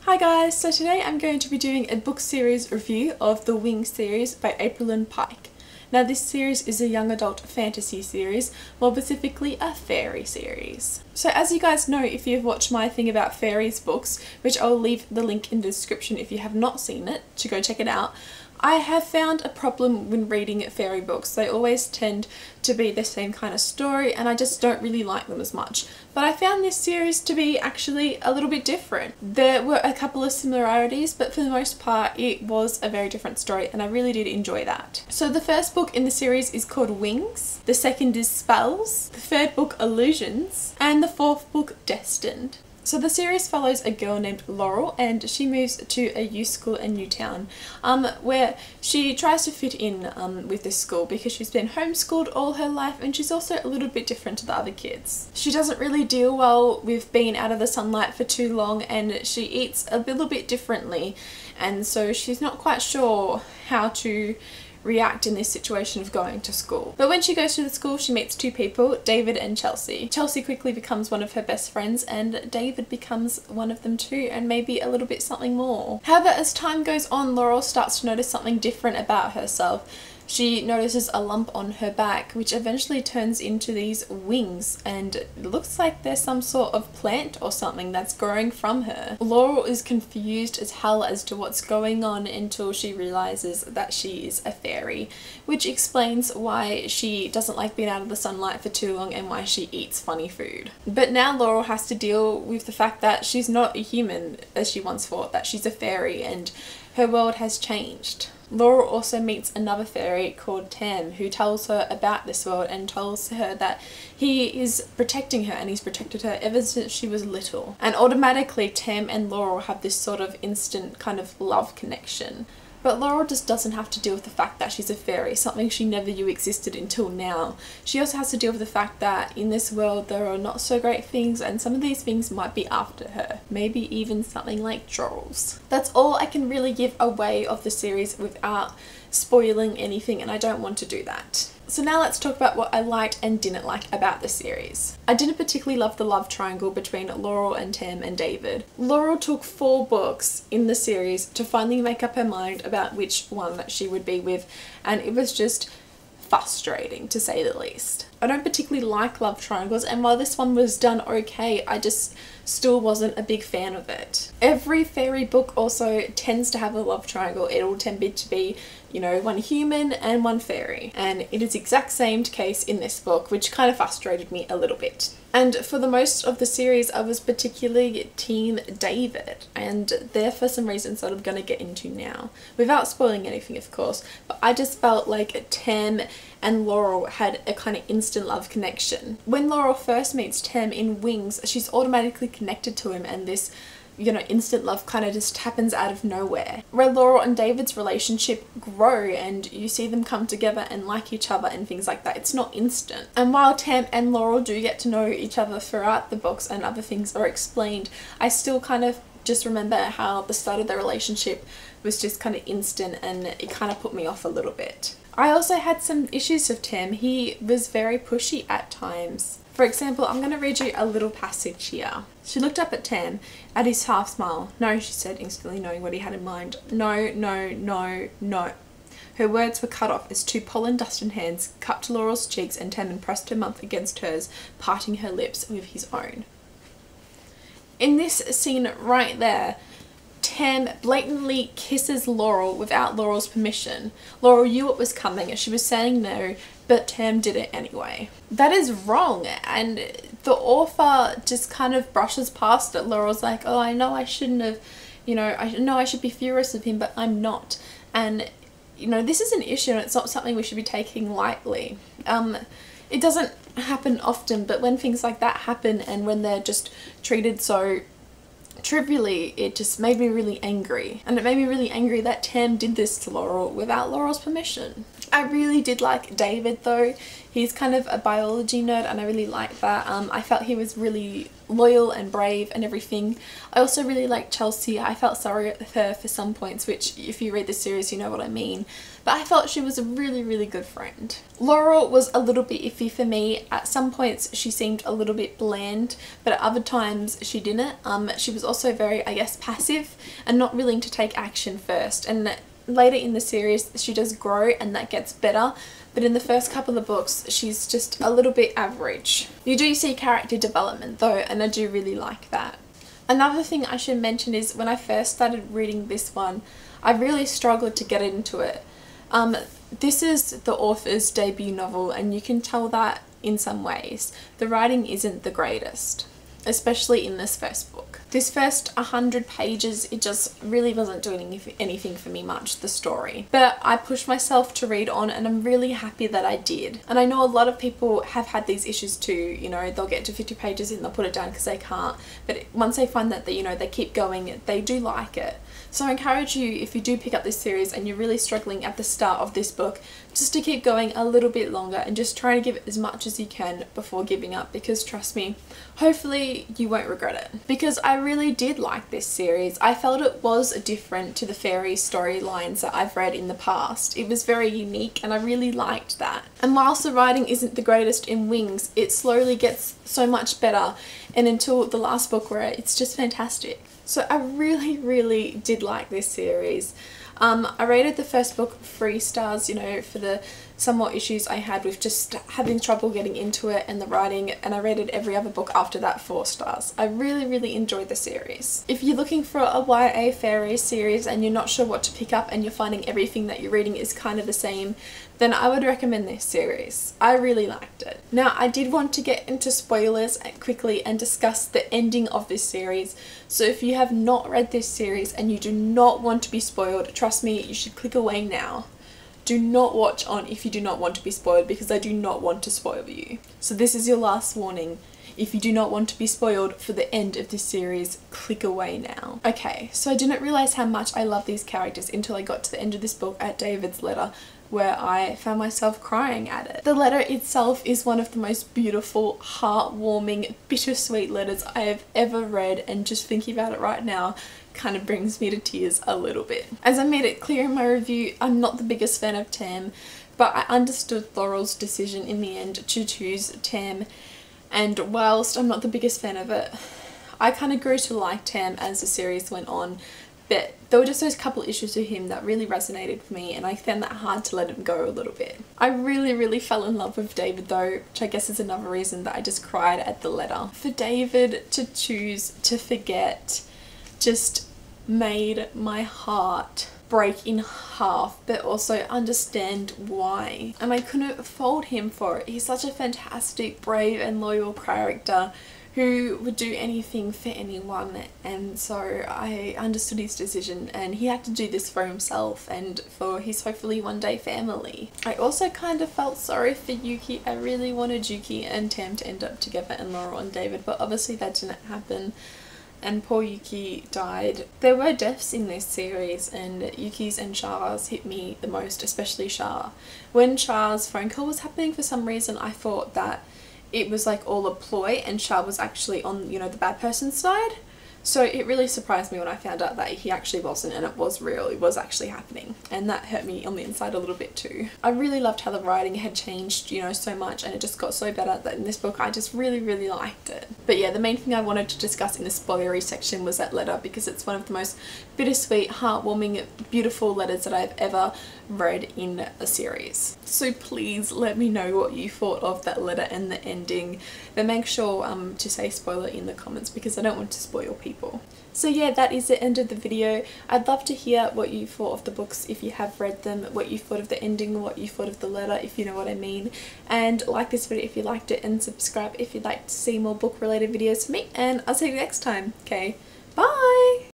Hi guys, so today I'm going to be doing a book series review of the Wings series by Aprilynne Pike. Now this series is a young adult fantasy series, more specifically a fairy series. So as you guys know, if you've watched my thing about fairies books, which I'll leave the link in the description if you have not seen it, to go check it out, I have found a problem when reading fairy books. They always tend to be the same kind of story and I just don't really like them as much. But I found this series to be actually a little bit different. There were a couple of similarities, but for the most part it was a very different story and I really did enjoy that. So the first book in the series is called Wings, the second is Spells, the third book Illusions, and the fourth book Destined. So the series follows a girl named Laurel and she moves to a youth school in Newtown where she tries to fit in with this school because she's been homeschooled all her life and she's also a little bit different to the other kids. She doesn't really deal well with being out of the sunlight for too long and she eats a little bit differently, and so she's not quite sure how to react in this situation of going to school. But when she goes to the school she meets two people, David and Chelsea. Chelsea quickly becomes one of her best friends and David becomes one of them too, and maybe a little bit something more. However, as time goes on, Laurel starts to notice something different about herself. She notices a lump on her back which eventually turns into these wings, and it looks like there's some sort of plant or something that's growing from her. Laurel is confused as hell as to what's going on until she realizes that she is a fairy, which explains why she doesn't like being out of the sunlight for too long and why she eats funny food. But now Laurel has to deal with the fact that she's not a human as she once thought, that she's a fairy and her world has changed. Laurel also meets another fairy called Tam who tells her about this world and tells her that he is protecting her and he's protected her ever since she was little. And automatically Tam and Laurel have this sort of instant kind of love connection. But Laurel just doesn't have to deal with the fact that she's a fairy, something she never knew existed until now. She also has to deal with the fact that in this world there are not so great things and some of these things might be after her. Maybe even something like trolls. That's all I can really give away of the series without spoiling anything, and I don't want to do that. So now let's talk about what I liked and didn't like about the series. I didn't particularly love the love triangle between Laurel and Tam and David. Laurel took 4 books in the series to finally make up her mind about which one that she would be with, and it was just frustrating to say the least. I don't particularly like love triangles, and while this one was done okay, I just still wasn't a big fan of it. Every fairy book also tends to have a love triangle. It'll tend to be, you know, one human and one fairy, and it is the exact same case in this book, which kind of frustrated me a little bit. And for the most of the series I was particularly team David, and they're for some reasons that I'm going to get into now, without spoiling anything of course, but I just felt like Tam and Laurel had a kind of instant love connection. When Laurel first meets Tam in Wings, she's automatically connected to him and this, you know, instant love kind of just happens out of nowhere. Where Laurel and David's relationship grow and you see them come together and like each other and things like that, it's not instant. And while Tam and Laurel do get to know each other throughout the books and other things are explained, I still kind of just remember how the start of their relationship was just kind of instant and it kind of put me off a little bit. I also had some issues with Tam. He was very pushy at times. For example, I'm going to read you a little passage here. She looked up at Tam, at his half smile. "No," she said, instantly knowing what he had in mind. "No, no, no, no." Her words were cut off as 2 pollen-dusted hands cupped Laurel's cheeks and Tam pressed her mouth against hers, parting her lips with his own. In this scene right there, Tam blatantly kisses Laurel without Laurel's permission. Laurel knew what was coming, she was saying no, but Tam did it anyway. That is wrong, and the author just kind of brushes past it. Laurel's like, "Oh, I know I shouldn't have, you know, I know I should be furious with him, but I'm not." And, you know, this is an issue and it's not something we should be taking lightly. It doesn't happen often, but when things like that happen and when they're just treated so trivially, it just made me really angry. And it made me really angry that Tam did this to Laurel without Laurel's permission. I really did like David though. He's kind of a biology nerd and I really like that. I felt he was really loyal and brave and everything. I also really liked Chelsea. I felt sorry at her for some points, which if you read the series you know what I mean. But I felt she was a really good friend. Laurel was a little bit iffy for me. At some points she seemed a little bit bland, but at other times she didn't. She was also very, I guess, passive and not willing to take action first. And later in the series she does grow and that gets better. But in the first couple of books, she's just a little bit average. You do see character development though, and I do really like that. Another thing I should mention is when I first started reading this one, I really struggled to get into it. This is the author's debut novel and you can tell that in some ways. The writing isn't the greatest, especially in this first book. This first 100 pages, it just really wasn't doing anything for me much, the story. But I pushed myself to read on and I'm really happy that I did. And I know a lot of people have had these issues too, you know, they'll get to 50 pages and they'll put it down because they can't. But once they find that, you know, they keep going, they do like it. So I encourage you, if you do pick up this series and you're really struggling at the start of this book, just to keep going a little bit longer and just try to give it as much as you can before giving up, because trust me, hopefully you won't regret it. Because I really did like this series. I felt it was different to the fairy storylines that I've read in the past. It was very unique and I really liked that. And whilst the writing isn't the greatest in Wings, it slowly gets so much better, and until the last book where it's just fantastic. So I really did like this series. I rated the first book 3 stars, you know, for the somewhat issues I had with just having trouble getting into it and the writing, and I rated every other book after that 4 stars. I really enjoyed the series. If you're looking for a YA fairy series and you're not sure what to pick up and you're finding everything that you're reading is kind of the same, then I would recommend this series. I really liked it. Now, I did want to get into spoilers quickly and discuss the ending of this series. So if you have not read this series and you do not want to be spoiled, trust me, you should click away now. Do not watch on if you do not want to be spoiled, because I do not want to spoil you. So this is your last warning. If you do not want to be spoiled for the end of this series, click away now. Okay, so I didn't realise how much I love these characters until I got to the end of this book at David's letter, where I found myself crying at it. The letter itself is one of the most beautiful, heartwarming, bittersweet letters I have ever read, and just thinking about it right now kind of brings me to tears a little bit. As I made it clear in my review, I'm not the biggest fan of Tam, but I understood Laurel's decision in the end to choose Tam, and whilst I'm not the biggest fan of it, I kind of grew to like Tam as the series went on. But there were just those couple issues with him that really resonated with me, and I found that hard to let him go a little bit. I really fell in love with David though, which I guess is another reason that I just cried at the letter. For David to choose to forget just made my heart break in half, but also understand why. And I couldn't fault him for it. He's such a fantastic, brave and loyal character who would do anything for anyone, and so I understood his decision, and he had to do this for himself and for his hopefully one day family. I also kind of felt sorry for Yuki. I really wanted Yuki and Tam to end up together, and Laurel and David, but obviously that didn't happen, and poor Yuki died. There were deaths in this series, and Yuki's and Shara's hit me the most, especially Shara. When Shara's phone call was happening, for some reason I thought that it was like all a ploy and Shah was actually on, you know, the bad person's side. So it really surprised me when I found out that he actually wasn't, and it was real, it was actually happening, and that hurt me on the inside a little bit too. I really loved how the writing had changed, you know, so much, and it just got so better that in this book I just really liked it. But yeah, the main thing I wanted to discuss in the spoilery section was that letter, because it's one of the most bittersweet, heartwarming, beautiful letters that I've ever read in a series. So please let me know what you thought of that letter and the ending, but make sure to say spoiler in the comments, because I don't want to spoil people. So yeah, that is the end of the video. I'd love to hear what you thought of the books if you have read them, what you thought of the ending, what you thought of the letter, if you know what I mean. And like this video if you liked it, and subscribe if you'd like to see more book related videos from me, and I'll see you next time. Okay, bye!